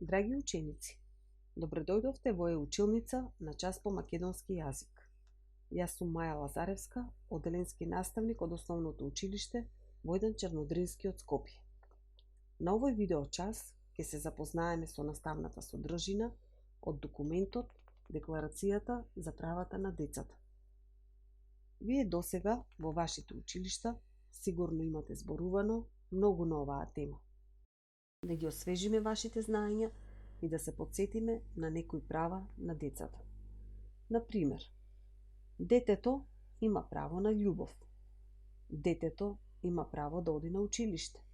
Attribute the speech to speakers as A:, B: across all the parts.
A: Драги ученици, добродојдовте во училница на час по македонски јазик. Јас сум Маја Лазаревска, оделенски наставник од Основното училиште Војдан Чернодрински од Скопје. На овој видео час ќе се запознаеме со наставната содржина од документот Декларацијата за правата на децата. Вие досега во вашите училишта сигурно имате зборувано многу на оваа тема. Да ги освежиме вашите знаења и да се потсетиме на некои права на децата. Например, детето има право на љубов. Детето има право да оди на училиште.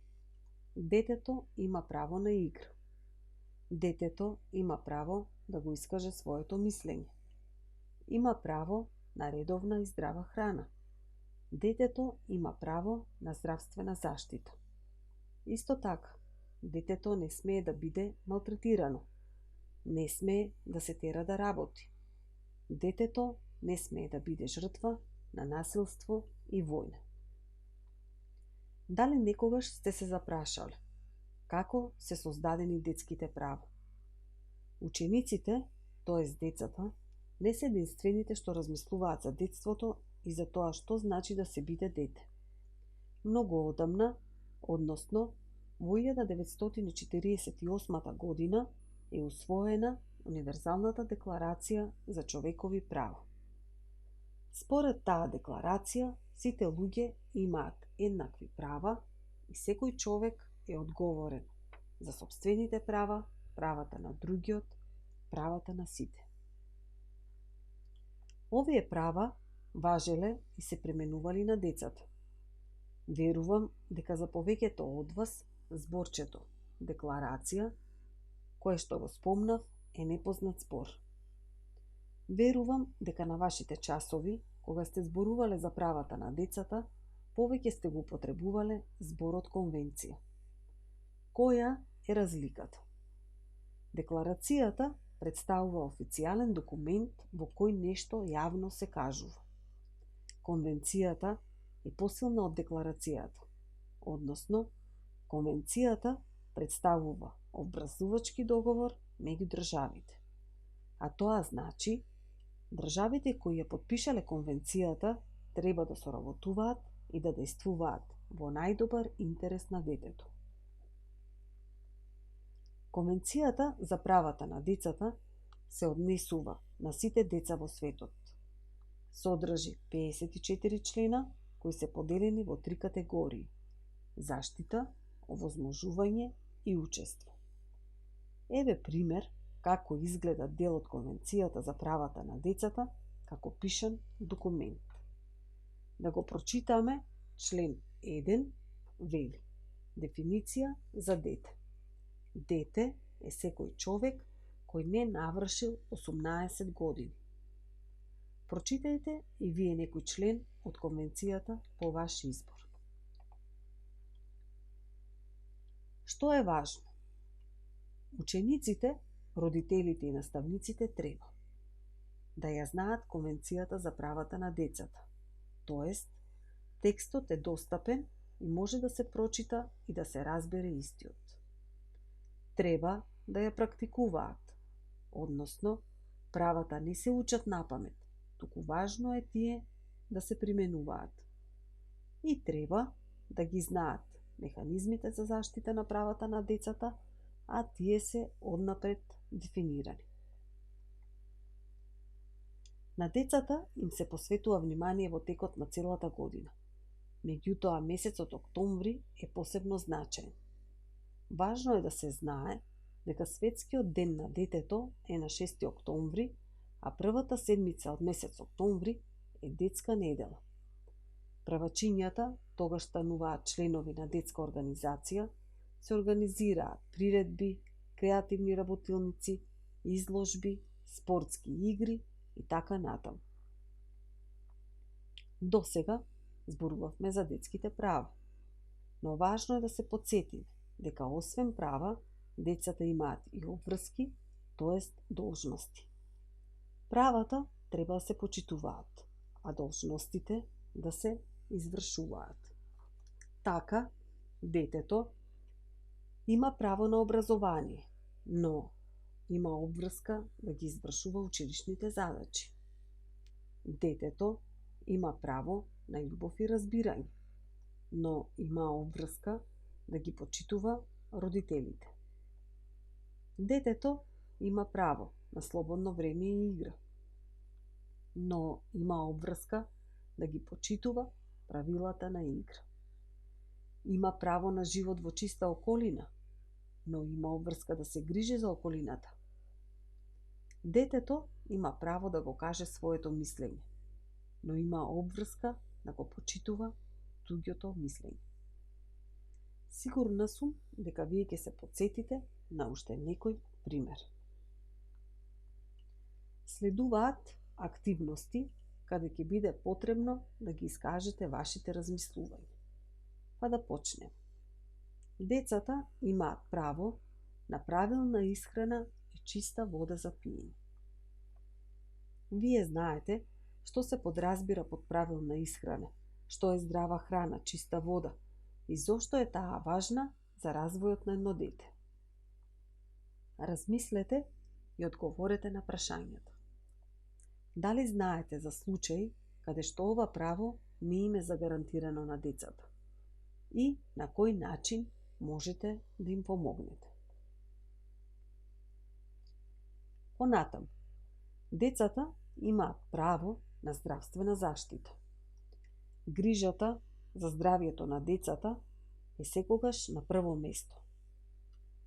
A: Детето има право на игра. Детето има право да го искаже своето мислење. Има право на редовна и здрава храна. Детето има право на здравствена заштита. Исто така, детето не смее да биде малтретирано. Не смее да се тера да работи. Детето не смее да биде жртва на насилство и војна. Дали некогаш сте се запрашале како се создадени детските права? Учениците, тоест децата, не се единствените што размислуваат за детството и за тоа што значи да се биде дете. Многу одамна, односно во 1948 година е усвоена Универзалната декларација за човекови права. Според таа декларација, сите луѓе имаат еднакви права и секој човек е одговорен за сопствените права, правата на другиот, правата на сите. Овие права важеле и се применували на децата. Верувам дека за повеќето од вас зборчето декларација, кое што го спомнав, е непознат збор. Верувам дека на вашите часови, кога сте зборувале за правата на децата, повеќе сте го употребувале зборот конвенција. Која е разликата? Декларацијата представува официјален документ во кој нешто јавно се кажува. Конвенцијата е посилна од декларацијата, односно, конвенцијата представува обврзувачки договор меѓу државите. А тоа значи, државите кои ја потпишале конвенцијата треба да соработуваат и да действуваат во најдобар интерес на детето. Конвенцијата за правата на децата се однесува на сите деца во светот. Содржи 54 члена кои се поделени во 3 категории: заштита, овозможување и учество. Еве пример како изгледа дел од Конвенцијата за правата на децата како пишан документ. Да го прочитаме. Член 1 вели: дефиниција за дете. Дете е секој човек кој не навршил 18 години. Прочитајте и вие некој член од Конвенцијата по ваш избор. Што е важно? Учениците, родителите и наставниците треба да ја знаат Конвенцијата за правата на децата, тоест, текстот е достапен и може да се прочита и да се разбере истиот. Треба да ја практикуваат, односно, правата не се учат напамет, туку важно е тие да се применуваат. И треба да ги знаат механизмите за заштита на правата на децата, а тие се однапред дефинирани. На децата им се посветува внимание во текот на целата година. Меѓутоа, месецот октомври е посебно значаен. Важно е да се знае дека Светскиот ден на детето е на 6 октомври, а првата седмица од месец октомври е детска недела. Правачињата, тогаш стануваат членови на детска организација, се организираат приредби, креативни работилници, изложби, спортски игри и така натаму. Досега зборувавме за детските права, но важно е да се потсетиме дека освен права, децата имаат и обврски, тоест должности. Правата треба да се почитуваат, а должностите да се извршуваат. Така, детето има право на образование, но има обврска да ги извршува училишните задачи. Детето има право на љубов и разбирање, но има обврска да ги почитува родителите. Детето има право на слободно време и игра, но има обврска да ги почитува правилата на игра. Има право на живот во чиста околина, но има обврска да се грижи за околината. Детето има право да го каже своето мислење, но има обврска да го почитува туѓото мислење. Сигурна сум дека вие ќе се потсетите на уште некој пример. Следуваат активности каде ќе биде потребно да ги искажете вашите размислувања. Па да почнем. Децата имаат право на правилна исхрана и чиста вода за пиење. Вие знаете што се подразбира под правилна исхрана, што е здрава храна, чиста вода и зошто е таа важна за развојот на едно дете. Размислете и одговорете на прашањата. Дали знаете за случаи каде што ова право не им е загарантирано на децата? И на кој начин можете да им помогнете? Понатаму, децата имаат право на здравствена заштита. Грижата за здравието на децата е секогаш на прво место.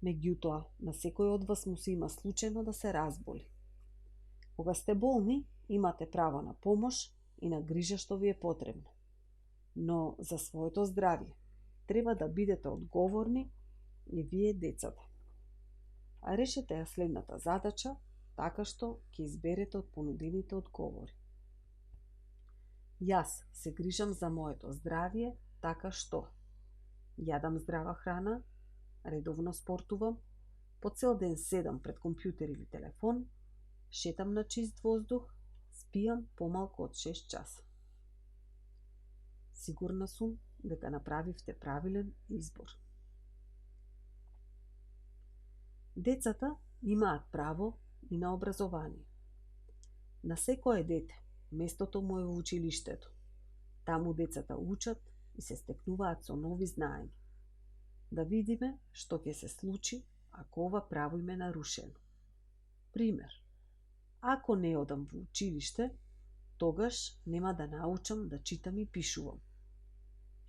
A: Меѓутоа, на секој од вас му се има случајно да се разболи. Кога сте болни, имате право на помош и на грижа што ви е потребна. Но за своето здравје треба да бидете одговорни и вие децата. А решете ја следната задача така што ќе изберете од понудените одговори. Јас се грижам за моето здравје така што јадам здрава храна, редовно спортувам, по цел ден седам пред компјутер или телефон, шетам на чист воздух, спијам помалку од 6 часа. Сигурна сум дека направивте правилен избор. Децата имаат право и на образование. На секое дете, местото му е во училиштето. Таму децата учат и се стекнуваат со нови знаења. Да видиме што ќе се случи ако ова право им е нарушено. Пример. Ако не одам во училиште, тогаш нема да научам да читам и пишувам.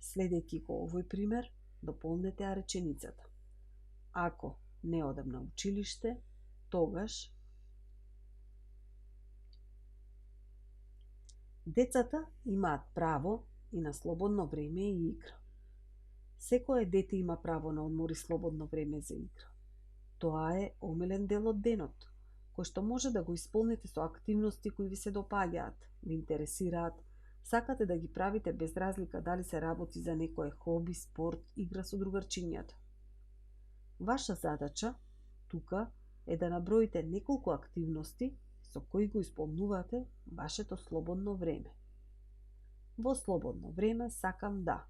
A: Следејќи го овој пример, дополнете ја реченицата. Ако не одам на училиште, тогаш децата имаат право и на слободно време и игра. Секое дете има право на одмор и слободно време за игра. Тоа е омилен дел од денот, кој што може да го исполните со активности кои ви се допаѓаат, ви интересираат, сакате да ги правите без разлика дали се работи за некое хоби, спорт, игра со другарчињата. Ваша задача тука е да наброите неколку активности со кои го исполнувате вашето слободно време. Во слободно време сакам да,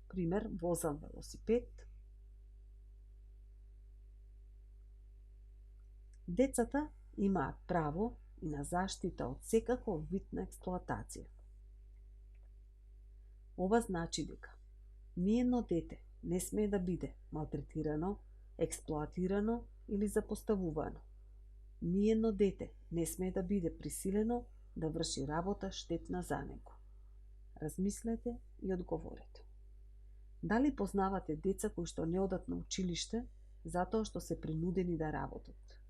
A: пример, возам велосипед. Децата имаат право и на заштита од секаков вид на експлоатација. Ова значи дека ниедно дете не смее да биде малтретирано, експлоатирано или запоставувано. Ниедно дете не смее да биде присилено да врши работа штетна за него. Размислете и одговорете. Дали познавате деца кои што не одат на училиште затоа што се принудени да работат?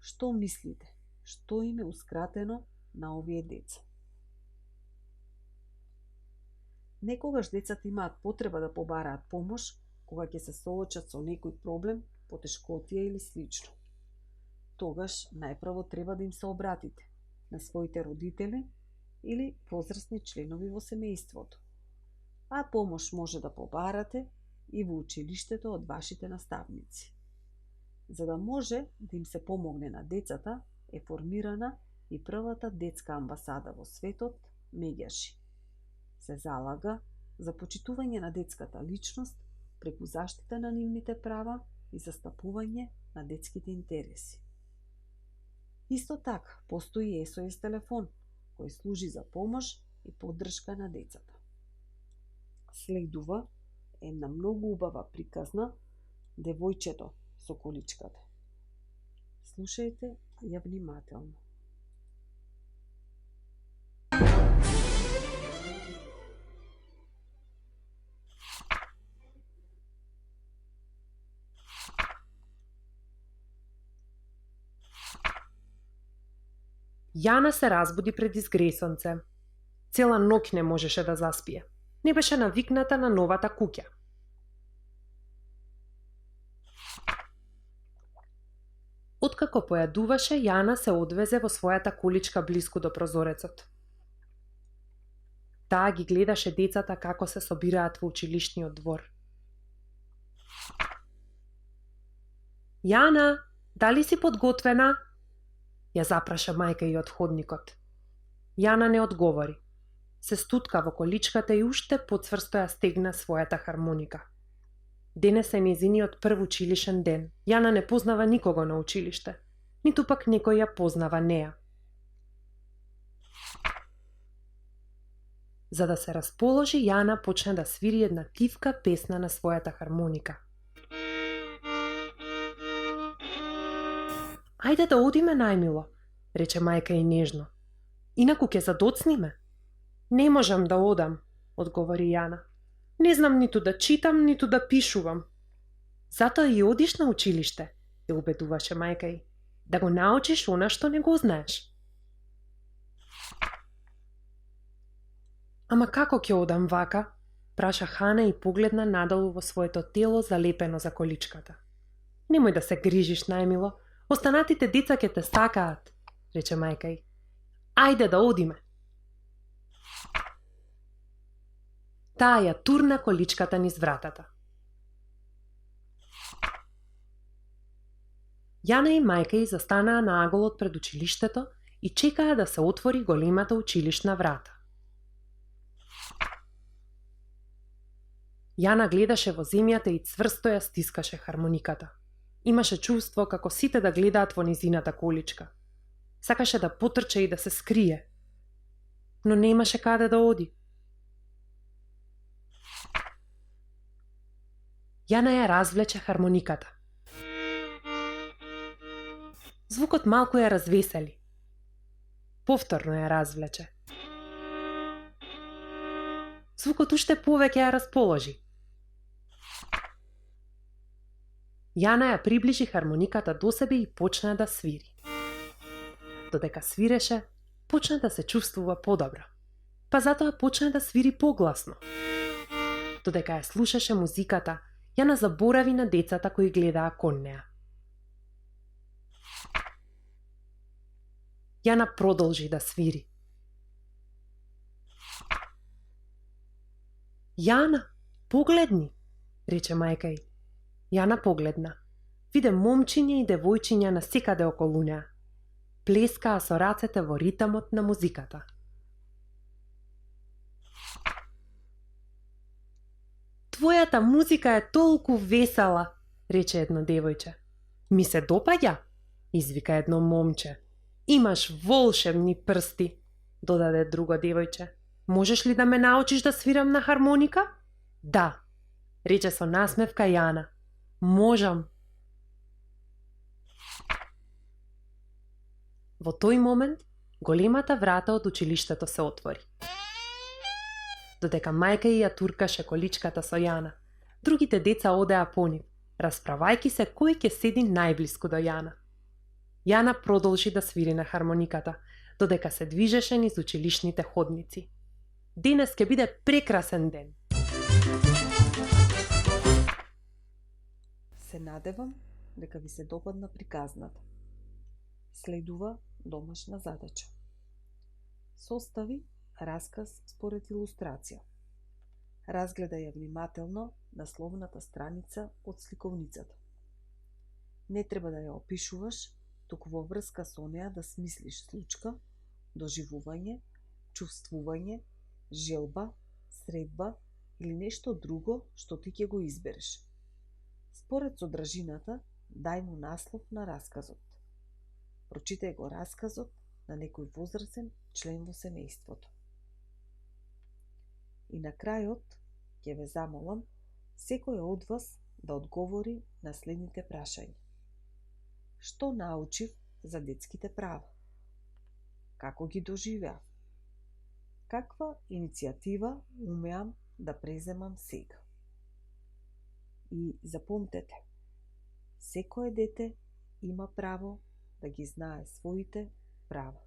A: Што мислите? Што им еускратено на овие деца? Некогаш децата имаат потреба да побараат помош кога ќе се соочат со некој проблем, потешкотија или слично. Тогаш најпрво треба да им се обратите на своите родители или возрастни членови во семејството. А помош може да побарате и во училиштето од вашите наставници. За да може да им се помогне на децата, е формирана и првата детска амбасада во светот, Меѓаши. Се залага за почитување на детската личност преку заштита на нивните права и застапување на детските интереси. Исто така, постои и SOS телефон, кој служи за помош и поддршка на децата. Следува една многу убава приказна Девојчето со количката. Слушајте ја внимателно.
B: Јана се разбуди пред изгресонце. Цела ноќ не можеше да заспие. Не беше навикната на новата куќа. Откако појадуваше, Јана се одвезе во својата количка блиску до прозорецот. Таа ги гледаше децата како се собираат во училишниот двор. Јана, дали си подготвена? Ја запраша мајка и од ходникот. Јана не одговори. Се стутка во количката и уште поцврсто ја стегна својата хармоника. Денес е незиниот прв училишен ден. Јана не познава никого на училиште, ниту пак некој ја познава неа. За да се расположи, Јана почна да свири една тивка песна на својата хармоника. Ајде да одиме, најмило, рече мајка и нежно. Инаку ќе задоцниме. Не можам да одам, одговори Јана. Не знам ниту да читам, ниту да пишувам. Затоа и одиш на училиште, ја убедуваше мајка и. Да го научиш она што не го знаеш. Ама како ќе одам вака? Праша Хана и погледна надолу во своето тело залепено за количката. Немој да се грижиш, најмило. Останатите деца ќе те сакаат, рече мајка и. Ајде да одиме. Таа ја турна количката низ вратата. Јана и мајка и застанаа на аголот пред училиштето и чекаа да се отвори големата училишна врата. Јана гледаше во земјата и цврсто ја стискаше хармониката. Имаше чувство како сите да гледаат во низината количка. Сакаше да потрче и да се скрие, но немаше каде да оди. Јана ја развлече хармониката. Звукот малку ја развесели. Повторно ја развлече. Звукот уште повеќе ја расположи. Јана ја приближи хармониката до себе и почна да свири. Додека свиреше, почна да се чувствува подобро. Па затоа почна да свири погласно. Додека ја слушаше музиката, Јана заборави на децата кои гледаа кон неа. Јана продолжи да свири. Јана, погледни, рече мајка й. Јана погледна. Виде момчиња и девојчиња насекаде околу неа. Плескаа со рацете во ритамот на музиката. Твојата музика е толку весела, рече едно девојче. Ми се допаѓа, извика едно момче. Имаш волшебни прсти, додаде друго девојче. Можеш ли да ме научиш да свирам на хармоника? Да, рече со насмевка Јана. Можам. Во тој момент, големата врата од училиштето се отвори. Додека мајка ја туркаше количката со Јана, другите деца одеа по нив, расправајки се кој ќе седи најблиску до Јана. Јана продолжи да свири на хармониката, додека се движеше низ училишните ходници. Денес ќе биде прекрасен ден.
A: Се надевам дека ви се допадна приказната. Следува домашна задача. Состави расказ според илустрација. Разгледај ја внимателно насловната страница од сликовницата. Не треба да ја опишуваш, туку во врска со неа да смислиш случка, доживување, чувствување, желба, средба или нешто друго што ти ќе го избереш. Според содржината, дај му наслов на расказот. Прочитај го расказот на некој возрасен член во семејството. И на крајот, ќе ве замолам, секој од вас да одговори на следните прашања. Што научив за детските права? Како ги доживеав? Каква иницијатива умеам да преземам сега? И запомтете, секое дете има право да ги знае своите права.